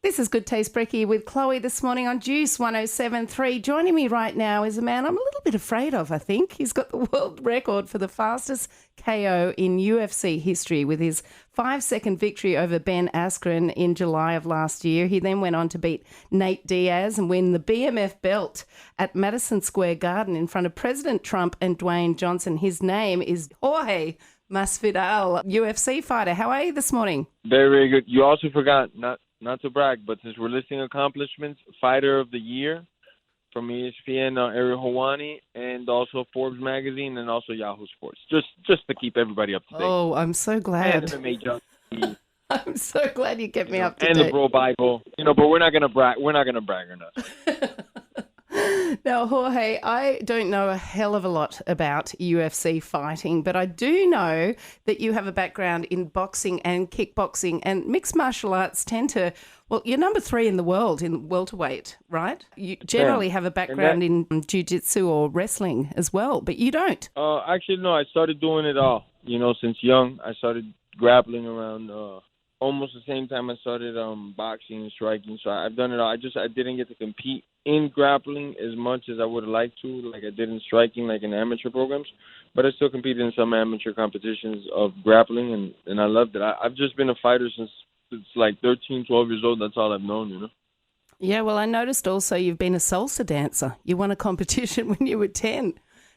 This is Good Taste Brekky with Chloe this morning on Juice 107.3. Joining me right now is a man I'm a little bit afraid of, I think. He's got the world record for the fastest KO in UFC history with his 5-second victory over Ben Askren in July of last year. He then went on to beat Nate Diaz and win the BMF belt at Madison Square Garden in front of President Trump and Dwayne Johnson. His name is Jorge Masvidal, UFC fighter. How are you this morning? Very, very good. You also forgot, not to brag, but since we're listing accomplishments, Fighter of the Year from ESPN, Ariel Helwani, and also Forbes magazine, and also Yahoo Sports. Just to keep everybody up to date. Oh, I'm so glad. And MMA Junkie. I'm so glad you kept me up to date. And the Bro Bible. But we're not gonna brag. We're not gonna brag or nothing. Now, Jorge, I don't know a hell of a lot about UFC fighting, but I do know that you have a background in boxing and kickboxing, and mixed martial arts tend to, well, you're number 3 in the world in welterweight, right? You generally have a background in jiu-jitsu or wrestling as well, but you don't. Actually, no, I started doing it all. Since young, I started grappling around almost the same time I started boxing and striking. So I've done it all. I didn't get to compete in grappling as much as I would have liked to, like I did in striking, like in amateur programs. But I still competed in some amateur competitions of grappling, and I loved it. I've just been a fighter since it's like 13, 12 years old. That's all I've known, Yeah, well, I noticed also you've been a salsa dancer. You won a competition when you were 10.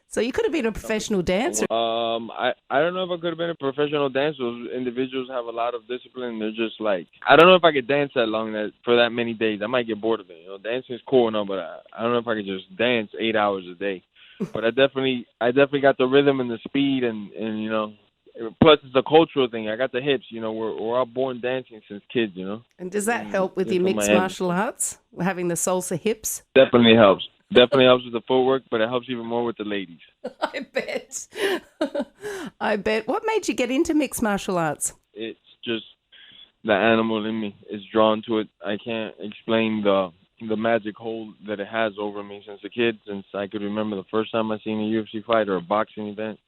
So you could have been a professional dancer. I don't know if I could have been a professional dancer. Those individuals have a lot of discipline. They're just like, I don't know if I could dance that long for that many days. I might get bored of it. Dancing is cool and all, but I don't know if I could just dance 8 hours a day. But I definitely got the rhythm and the speed and plus it's a cultural thing. I got the hips. We're all born dancing since kids. And does that help with your mixed martial arts, having the salsa hips? Definitely helps. Definitely helps with the footwork, but it helps even more with the ladies. I bet. I bet. What made you get into mixed martial arts? It's just the animal in me is drawn to it. I can't explain the magic hold that it has over me since a kid. Since I could remember the first time I seen a UFC fight or a boxing event,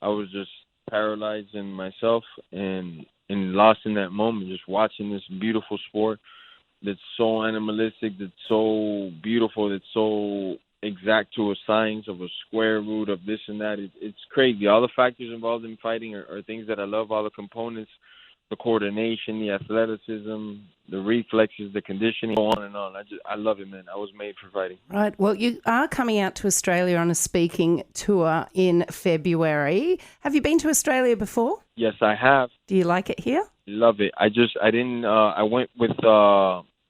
I was just paralyzed in myself and lost in that moment, just watching this beautiful sport that's so animalistic, that's so beautiful, that's so exact to a science of a square root of this and that. It's crazy. All the factors involved in fighting are things that I love, all the components, the coordination, the athleticism, the reflexes, the conditioning, on and on. I love it, man. I was made for fighting. Right. Well, you are coming out to Australia on a speaking tour in February. Have you been to Australia before? Yes, I have. Do you like it here? Love it.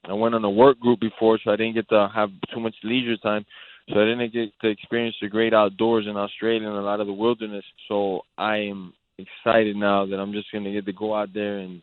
I went on a work group before, so I didn't get to have too much leisure time. So I didn't get to experience the great outdoors in Australia and a lot of the wilderness. So I am excited now that I'm just going to get to go out there and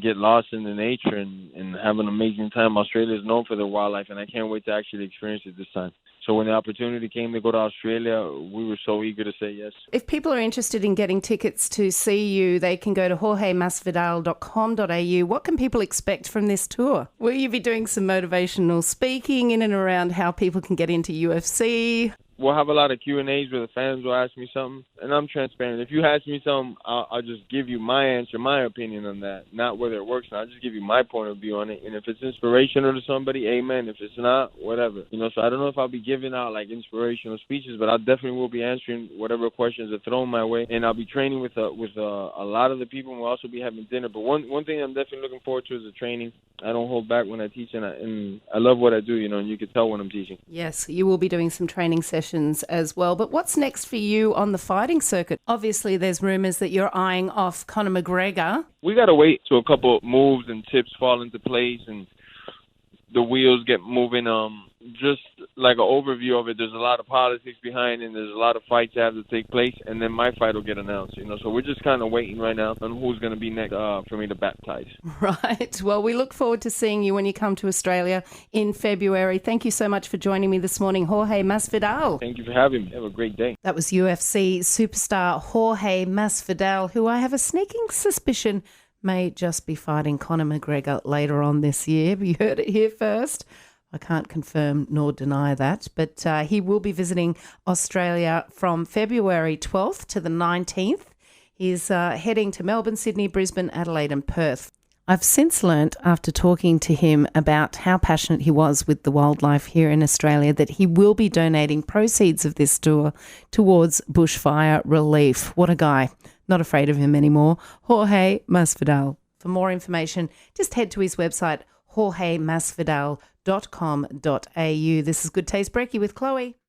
get lost in the nature and have an amazing time. Australia is known for their wildlife, and I can't wait to actually experience it this time. So when the opportunity came to go to Australia, we were so eager to say yes. If people are interested in getting tickets to see you, they can go to jorgemasvidal.com.au. What can people expect from this tour? Will you be doing some motivational speaking in and around how people can get into UFC? We'll have a lot of Q&As where the fans will ask me something, and I'm transparent. If you ask me something, I'll just give you my answer, my opinion on that, not whether it works. I'll just give you my point of view on it. And if it's inspirational to somebody, amen. If it's not, whatever. So I don't know if I'll be giving out like inspirational speeches, but I definitely will be answering whatever questions are thrown my way. And I'll be training with a lot of the people, and we'll also be having dinner. But one thing I'm definitely looking forward to is the training. I don't hold back when I teach, and I love what I do, and you can tell when I'm teaching. Yes, you will be doing some training sessions as well. But what's next for you on the fighting circuit? Obviously, there's rumours that you're eyeing off Conor McGregor. We got to wait till a couple of moves and tips fall into place and the wheels get moving. Just like an overview of it, there's a lot of politics behind it, and there's a lot of fights that have to take place, and then my fight will get announced, So we're just kind of waiting right now on who's going to be next for me to baptize. Right. Well, we look forward to seeing you when you come to Australia in February. Thank you so much for joining me this morning, Jorge Masvidal. Thank you for having me. Have a great day. That was UFC superstar Jorge Masvidal, who I have a sneaking suspicion may just be fighting Conor McGregor later on this year. You heard it here first. I can't confirm nor deny that, but he will be visiting Australia from February 12th to the 19th. He's heading to Melbourne, Sydney, Brisbane, Adelaide and Perth. I've since learnt, after talking to him about how passionate he was with the wildlife here in Australia, that he will be donating proceeds of this tour towards bushfire relief. What a guy. Not afraid of him anymore. Jorge Masvidal. For more information, just head to his website, jorgemasvidal.com.au. This is Good Taste Brekky with Chloe.